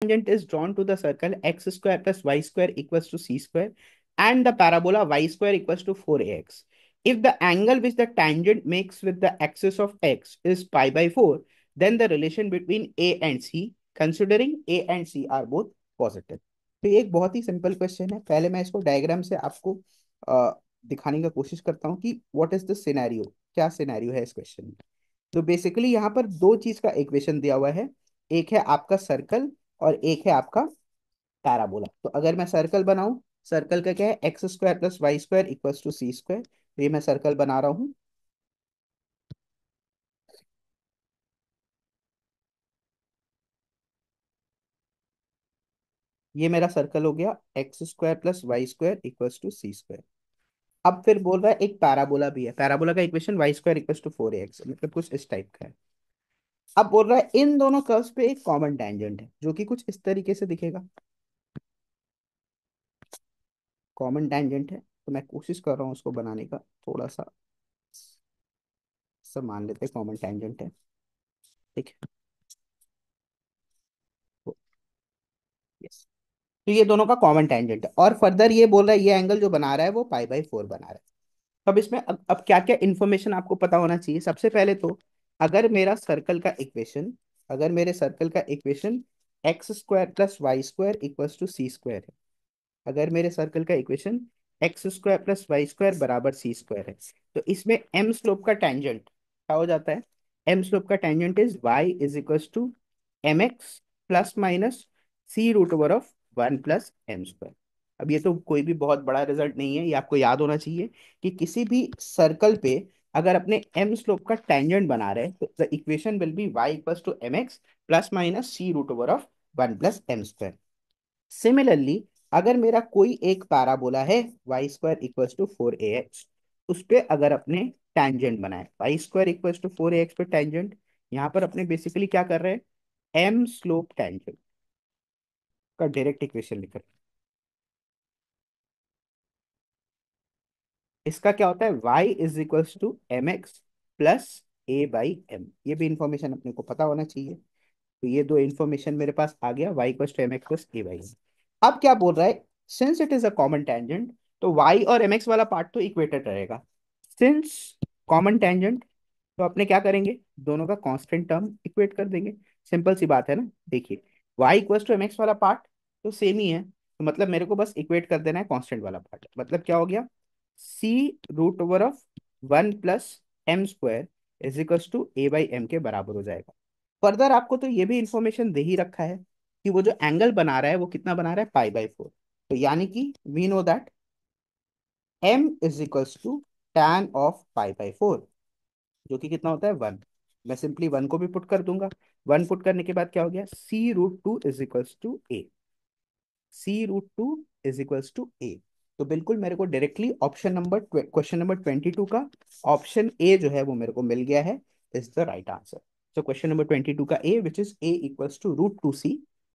tangent is drawn to the circle x square plus y square equals to c square and the parabola y square equals to 4ax. If the angle which the tangent makes with the axis of x is pi by 4, then the relation between a and c, considering a and c are both positive. तो ये एक बहुत ही simple question है. पहले मैं इसको diagram से आपको दिखाने का कोशिश करता हूँ कि व्हाट इज द सिनेरियो, क्या सिनेरियो है इस क्वेश्चन में. तो बेसिकली यहाँ पर दो चीज का इक्वेशन दिया हुआ है. एक है आपका सर्कल और एक है आपका पैराबोला. तो अगर मैं सर्कल बनाऊं, सर्कल का क्या है, x square plus y square equals to c square. तो ये मैं सर्कल बना रहा हूँ. ये मेरा सर्कल हो गया x square plus y square equals to c square. अब फिर बोल रहा है एक पैराबोला भी है. पैराबोला का equation y square equals to 4ax, मतलब कुछ इस टाइप का है. अब बोल रहा है इन दोनों कर्व्स पे एक कॉमन टेंजेंट है जो कि कुछ इस तरीके से दिखेगा. कॉमन टेंजेंट है, तो मैं कोशिश कर रहा हूँ उसको बनाने का. थोड़ा सा सब मान लेते हैं कॉमन टेंजेंट है. ठीक है. यस. तो ये दोनों का कॉमन टेंजेंट है और फर्दर ये बोल रहा है ये एंगल जो बना रहा है वो पाई बाई 4 बना रहा है. अब इसमें अब क्या क्या इन्फॉर्मेशन आपको पता होना चाहिए. सबसे पहले तो अगर मेरा सर्कल का इक्वेशन, अगर मेरे सर्कल का equation x square plus y square equals to c square है, अगर मेरे सर्कल का equation x square plus y square बराबर सी स्क्वायर है, तो इसमें एम स्लोप का टेंजेंट क्या हो जाता है. एम स्लोप का tangent is y is equals to m x plus minus c root over of 1 plus m square. अब ये तो कोई भी बहुत बड़ा रिजल्ट नहीं है, ये आपको याद होना चाहिए कि किसी भी सर्कल पे अगर अपने एम स्लोप का टेंजेंट बना रहे हैं तो the equation will be y equals to m x plus minus c root over of 1 plus m square. Similarly अगर मेरा कोई एक पैराबोला है Y square equals to 4ax, उस पे अगर अपने टेंजेंट बनाए Y square equals to 4ax पे टेंजेंट, यहाँ पर अपने बेसिकली क्या कर रहे हैं, एम स्लोप टेंजेंट का डायरेक्ट इक्वेशन लिख रहे हैं. इसका क्या होता है, y is equals to m x plus a by m. ये भी इंफॉर्मेशन अपने को पता होना चाहिए. तो ये दो इंफॉर्मेशन मेरे पास आ गया, y equals to m x plus a by m. अब क्या बोल रहा है, since it is a common tangent तो y और mx वाला पार्ट तो इक्वेटेड रहेगा. सिंस कॉमन टेंजेंट, तो अपने क्या करेंगे, दोनों का कांस्टेंट टर्म इक्वेट कर देंगे. सिंपल सी बात है ना. देखिए y इक्वल्स टू mx वाला पार्ट तो सेम ही है, तो मतलब मेरे को बस इक्वेट कर देना है कांस्टेंट वाला पार्ट. मतलब क्या हो गया, c root over of 1 plus m square is equals to a by m के बराबर हो जाएगा. फर्दर आपको तो ये भी इंफॉर्मेशन दे ही रखा है कि वो जो एंगल बना रहा है वो कितना बना रहा है, पाई बाई 4. तो यानी कि we know that m is equals to tan of pi by 4, जो कि कितना होता है 1. मैं सिंपली 1 को भी पुट कर दूंगा. 1 पुट करने के बाद क्या हो गया, c√2 is equals to A. c√2 is equals to A. तो बिल्कुल मेरे को directly option number, question number 22 का ऑप्शन ए जो है वो मेरे को मिल गया है, is the right answer. So question number 22 का A, which is A equals to √2c,